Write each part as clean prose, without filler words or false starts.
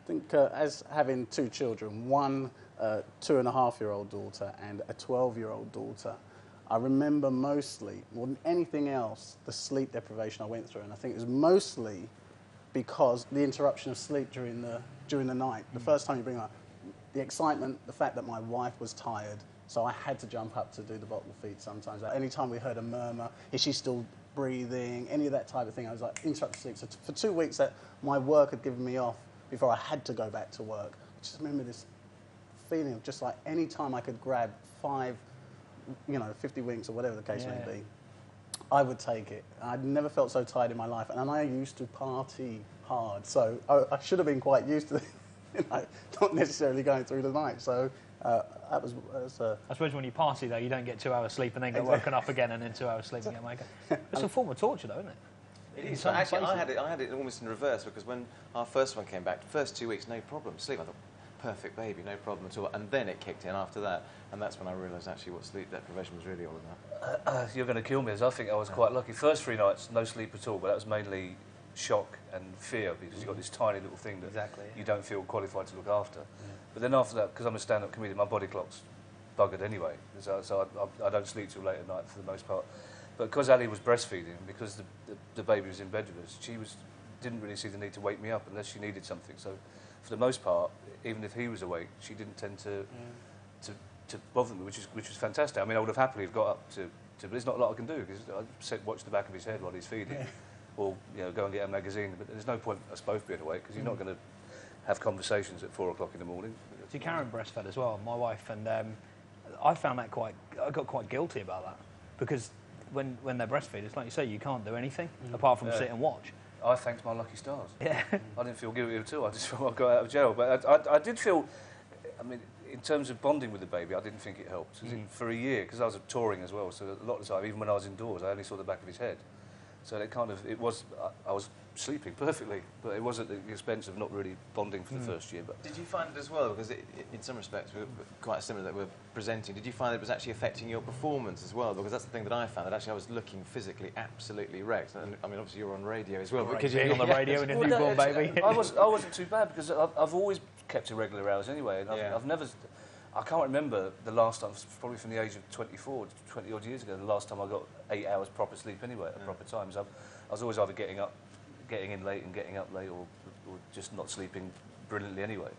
I think as having two children, one 2.5-year-old daughter and a 12-year-old daughter, I remember mostly, more than anything else, the sleep deprivation I went through. And I think it was mostly because the interruption of sleep during the night. The first time you bring up the excitement, the fact that my wife was tired, so I had to jump up to do the bottle feed sometimes. Like, any time we heard a murmur, is she still breathing, any of that type of thing, I was like, interrupted sleep. So for 2 weeks that my work had given me off before I had to go back to work, I just remember this feeling of just like any time I could grab 50 winks or whatever the case may be, I would take it. I'd never felt so tired in my life, and I used to party hard, so I should have been quite used to it, not necessarily going through the night. So that was I suppose when you party, though, you don't get 2 hours sleep and then get woken up again and then 2 hours sleep and get woken up. It's a form of torture, though, isn't it? It is. Actually, I had it almost in reverse, because when our first one came back, the first 2 weeks, no problem, sleep. I thought, perfect baby, no problem at all. And then it kicked in after that, and that's when I realised actually what sleep deprivation was really all about. You're going to kill me, as I think I was quite lucky. First 3 nights, no sleep at all, but that was mainly shock and fear, because you've got this tiny little thing that you don't feel qualified to look after. But then after that, because I'm a stand-up comedian, my body clock's buggered anyway, so I don't sleep till late at night for the most part. But because Ali was breastfeeding, because the baby was in bed with us, she didn't really see the need to wake me up unless she needed something. So for the most part, even if he was awake, she didn't tend to bother me, which was fantastic. I mean, I would have happily got up to but there's not a lot I can do, because I watch the back of his head while he's feeding, or go and get a magazine. But there's no point us both being awake, because you're not going to have conversations at 4 o'clock in the morning. See, Karen breastfed as well, my wife, and I found that I got quite guilty about that, because when they're breastfeeding, it's like you say, you can't do anything apart from sit and watch. I thanked my lucky stars. Yeah. I didn't feel guilty at all. I just felt I got out of jail. But I did feel, I mean, in terms of bonding with the baby, I didn't think it helped. For a year, because I was touring as well, so a lot of the time, even when I was indoors, I only saw the back of his head. So I was sleeping perfectly, but it was at the expense of not really bonding for the first year. But did you find it as well, because in some respects we're quite similar that we're presenting, did you find it was actually affecting your performance as well? Because that's the thing that I found, that actually I was looking physically absolutely wrecked. And I mean, obviously you're on radio as well. Because you're on the radio with a newborn baby. I wasn't too bad, because I've always kept irregular hours anyway, and I've never... I can't remember the last time, probably from the age of 24, 20 odd years ago, the last time I got 8 hours proper sleep anyway, at proper times. I was always either getting in late and getting up late, or just not sleeping brilliantly anyway.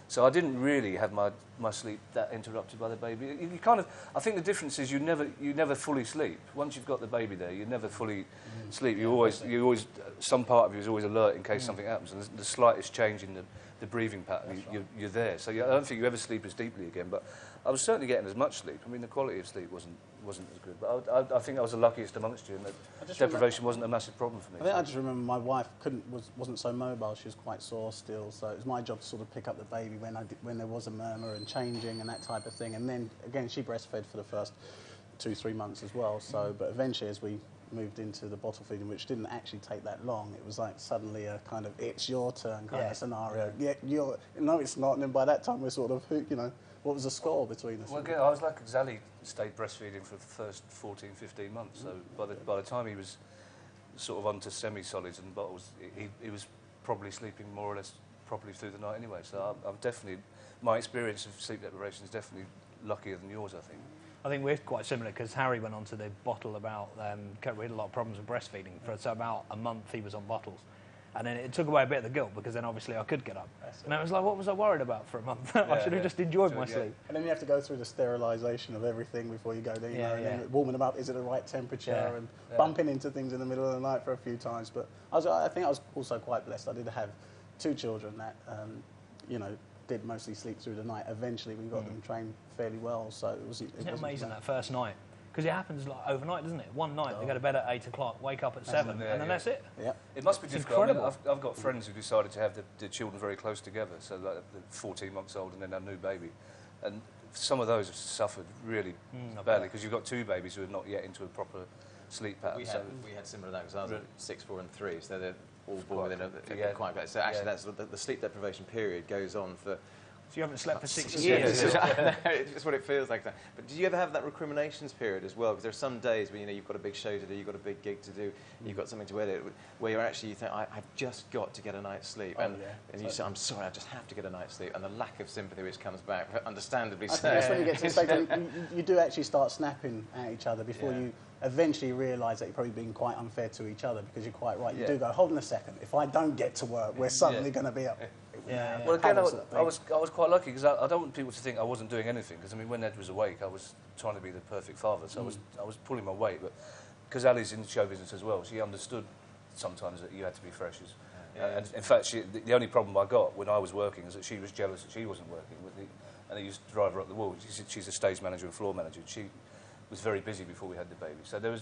So I didn't really have my sleep that interrupted by the baby. You kind of, I think the difference is you never fully sleep. Once you've got the baby there, you never fully sleep. You always, some part of you is always alert in case something happens. And the slightest change in the breathing pattern, you're there. So I don't think you ever sleep as deeply again. But I was certainly getting as much sleep. I mean, the quality of sleep wasn't as good. But I think I was the luckiest amongst you, and that deprivation wasn't a massive problem for me. I think I just remember my wife wasn't so mobile. She was quite sore still, so it was my job to sort of pick up the baby when there was a murmur and changing and that type of thing. And then again, she breastfed for the first 2-3 months as well. So, but eventually, as we moved into the bottle feeding, which didn't actually take that long, it was like suddenly a kind of it's your turn kind of scenario. No, it's not. And then by that time, we're sort of what was the score between us? Well, again, I was lucky because Ali stayed breastfeeding for the first 14, 15 months. So by the time he was sort of onto semi-solids and bottles, he was probably sleeping more or less properly through the night anyway. So I'm definitely, my experience of sleep deprivation is definitely luckier than yours, I think. I think we're quite similar, because Harry went onto the bottle about, we had a lot of problems with breastfeeding. So about a month he was on bottles. And then it took away a bit of the guilt, because then obviously I could get up. And I was like, what was I worried about for a month? I should have just enjoyed my sleep. And then you have to go through the sterilisation of everything before you go down, and then warming them up, is it the right temperature, and bumping into things in the middle of the night for a few times. But I think I was also quite blessed. I did have 2 children that, did mostly sleep through the night. Eventually we got them trained fairly well, so it wasn't... Isn't it amazing, that first night? Because it happens like overnight, doesn't it? One night, they go to bed at 8 o'clock, wake up at 7, and then that's it. Yeah. It must be difficult. I mean, I've got friends who decided to have the children very close together, so like the 14 months old and then a new baby. And some of those have suffered really badly, because you've got 2 babies who are not yet into a proper sleep pattern. We had similar to that, because I was at 6, 4 and 3, so they're all born within quite... So actually that's the sleep deprivation period goes on for So you haven't slept for 6 years. years? It's just what it feels like. But do you ever have that recriminations period as well? Because there are some days where you've got a big show to do, you've got a big gig to do, you've got something to edit, where you think, I've just got to get a night's sleep. And you say, I'm sorry, I just have to get a night's sleep. And the lack of sympathy which comes back, understandably so. I think that's when you get to the stage when you do actually start snapping at each other before you eventually realise that you're probably being quite unfair to each other, because you're quite right. You do go, hold on a second, if I don't get to work, we're suddenly going to be up. Well, again, I was quite lucky, because I don't want people to think I wasn't doing anything, because I mean, when Ed was awake, I was trying to be the perfect father, so I was pulling my weight. But because Ali's in show business as well, she understood sometimes that you had to be fresh. And in fact, the only problem I got when I was working is that she was jealous that she wasn't working and I used to drive her up the wall. She's a stage manager and floor manager. She was very busy before we had the baby, so there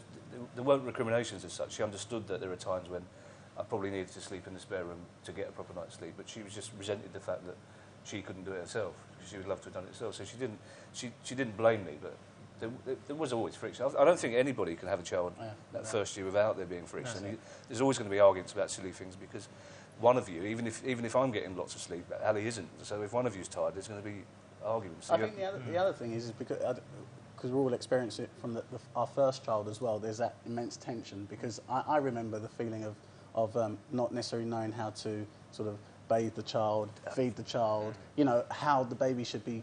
weren't recriminations as such. She understood that there were times when I probably needed to sleep in the spare room to get a proper night's sleep, but she was just resented the fact that she couldn't do it herself, because she would love to have done it herself. So she didn't blame me, but there was always friction. I don't think anybody can have a child that first year without there being friction. There's always going to be arguments about silly things, because one of you, even if I'm getting lots of sleep, Ali isn't. So if one of you's tired, there's going to be arguments. I think the other thing is because we all experience it from our first child as well, there's that immense tension, because I remember the feeling of not necessarily knowing how to sort of bathe the child, feed the child, how the baby should be,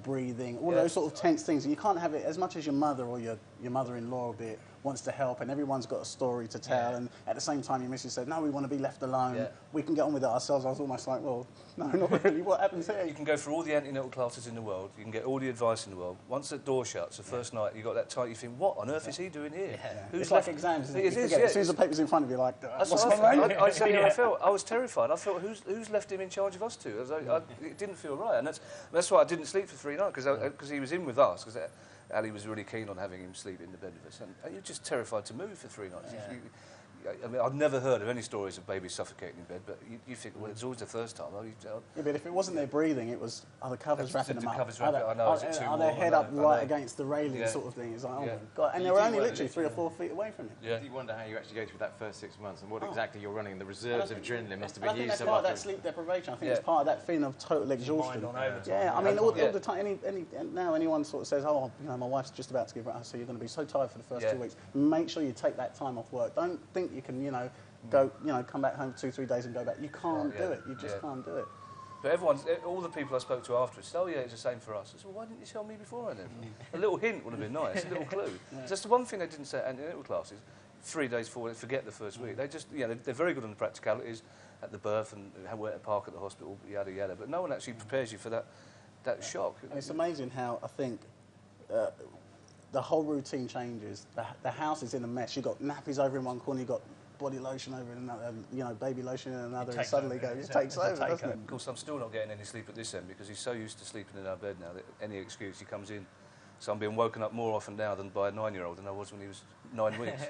breathing, all those sort of tense things. And you can't have it as much as your mother or your mother-in-law wants to help, and everyone's got a story to tell, and at the same time your missus said, no, we want to be left alone, we can get on with it ourselves. I was almost like, well, no, not really, what happens here? You can go through all the antenatal classes in the world, you can get all the advice in the world. Once the door shuts, the first night, you got that tight, you think, what on earth is he doing here? It's like exams, isn't it? As soon as the paper's in front of you, like, what's I felt. I was terrified. I felt, who's left him in charge of us two? It didn't feel right, and that's why I didn't sleep for 3 nights, because he was in with us, because Ali was really keen on having him sleep in the bed with us, and you're just terrified to move for 3 nights. I mean, I've never heard of any stories of babies suffocating in bed, but you think, well, it's always the first time. But if it wasn't their breathing, it was, are the covers wrapping them up? Are their head up against the railing sort of thing? It's like, oh my God. And they were only literally 3 or 4 feet away from it. Do you wonder how you actually go through that first 6 months, and what exactly you're running? The reserves of adrenaline must have been used. I think that's part of that sleep deprivation. I think it's part of that feeling of total exhaustion. I mean, all the time, now anyone sort of says, oh, my wife's just about to give birth, so you're going to be so tired for the first 2 weeks. Make sure you take that time off work. Don't think you can, come back home 2-3 days and go back. You can't do it. You just can't do it. But all the people I spoke to afterwards said, oh yeah, it's the same for us. I said, well, why didn't you tell me beforehand then? A little hint would have been nice, a little clue. That's the one thing they didn't say at antenatal classes. 3 days forward, forget the first week. They just, they're very good on the practicalities at the birth and where to park at the hospital, yada yada. But no one actually prepares you for that shock. And it's amazing how I think the whole routine changes. The house is in a mess. You've got nappies over in one corner. You've got body lotion over in another, baby lotion in another, and suddenly it takes over, doesn't it? Of course, I'm still not getting any sleep at this end, because he's so used to sleeping in our bed now that any excuse he comes in. So I'm being woken up more often now than by a 9-year-old than I was when he was 9 weeks.